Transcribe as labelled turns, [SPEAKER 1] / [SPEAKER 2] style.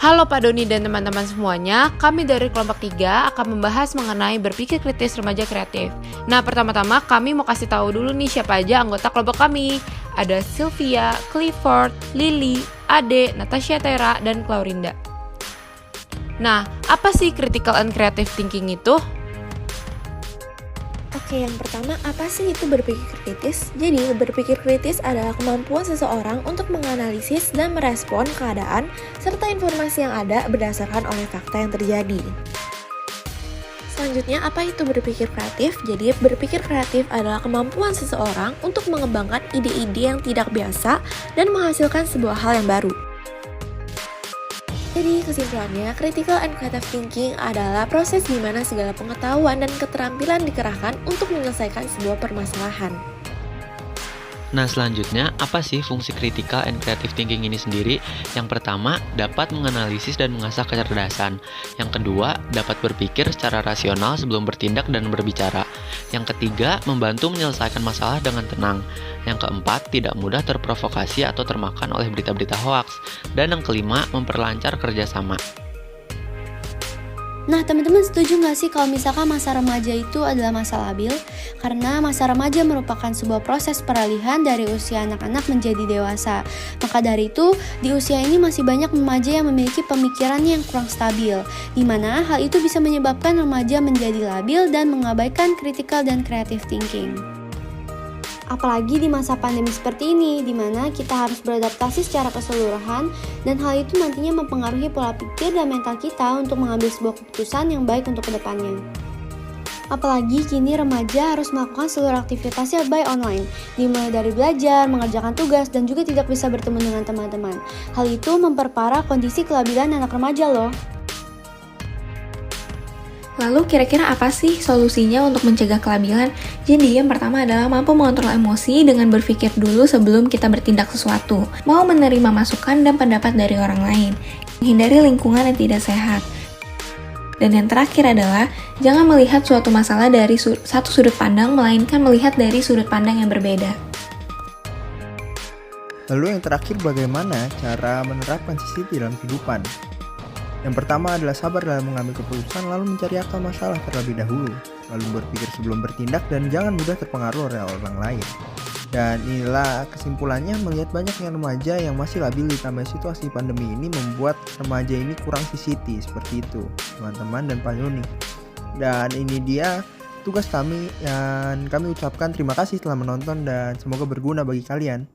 [SPEAKER 1] Halo Pak Doni dan teman-teman semuanya, kami dari kelompok 3 akan membahas mengenai berpikir kritis remaja kreatif. Nah, pertama-tama kami mau kasih tahu dulu nih siapa aja anggota kelompok kami. Ada Sylvia, Clifford, Lily, Ade, Natasha Tera, dan Claurinda. Nah, apa sih critical and creative thinking itu?
[SPEAKER 2] Oke, yang pertama, apa sih itu berpikir kritis? Jadi, berpikir kritis adalah kemampuan seseorang untuk menganalisis dan merespon keadaan serta informasi yang ada berdasarkan oleh fakta yang terjadi. Selanjutnya, apa itu berpikir kreatif? Jadi, berpikir kreatif adalah kemampuan seseorang untuk mengembangkan ide-ide yang tidak biasa dan menghasilkan sebuah hal yang baru. Jadi kesimpulannya, critical and creative thinking adalah proses di mana segala pengetahuan dan keterampilan dikerahkan untuk menyelesaikan sebuah permasalahan.
[SPEAKER 3] Nah, selanjutnya, apa sih fungsi critical and creative thinking ini sendiri? Yang pertama, dapat menganalisis dan mengasah kecerdasan. Yang kedua, dapat berpikir secara rasional sebelum bertindak dan berbicara. Yang ketiga, membantu menyelesaikan masalah dengan tenang. Yang keempat, tidak mudah terprovokasi atau termakan oleh berita-berita hoaks. Dan yang kelima, memperlancar kerjasama.
[SPEAKER 4] Nah, teman-teman setuju nggak sih kalau misalkan masa remaja itu adalah masa labil? Karena masa remaja merupakan sebuah proses peralihan dari usia anak-anak menjadi dewasa. Maka dari itu, di usia ini masih banyak remaja yang memiliki pemikiran yang kurang stabil, di mana hal itu bisa menyebabkan remaja menjadi labil dan mengabaikan critical dan creative thinking. Apalagi di masa pandemi seperti ini, di mana kita harus beradaptasi secara keseluruhan dan hal itu nantinya mempengaruhi pola pikir dan mental kita untuk mengambil sebuah keputusan yang baik untuk kedepannya. Apalagi kini remaja harus melakukan seluruh aktivitasnya by online, dimulai dari belajar, mengerjakan tugas, dan juga tidak bisa bertemu dengan teman-teman. Hal itu memperparah kondisi kelabilan anak remaja loh.
[SPEAKER 5] Lalu kira-kira apa sih solusinya untuk mencegah kelabilan? Jadi yang pertama adalah mampu mengontrol emosi dengan berpikir dulu sebelum kita bertindak sesuatu. Mau menerima masukan dan pendapat dari orang lain. Menghindari lingkungan yang tidak sehat. Dan yang terakhir adalah jangan melihat suatu masalah dari satu sudut pandang, melainkan melihat dari sudut pandang yang berbeda.
[SPEAKER 6] Lalu yang terakhir, bagaimana cara menerapkan CCT dalam kehidupan? Yang pertama adalah sabar dalam mengambil keputusan, lalu mencari akar masalah terlebih dahulu, lalu berpikir sebelum bertindak, dan jangan mudah terpengaruh oleh orang lain. Dan inilah kesimpulannya, melihat banyaknya remaja yang masih labil ditambah situasi pandemi ini membuat remaja ini kurang CCT, seperti itu teman-teman dan Pak Yoni. Dan ini dia tugas kami, dan kami ucapkan terima kasih telah menonton dan semoga berguna bagi kalian.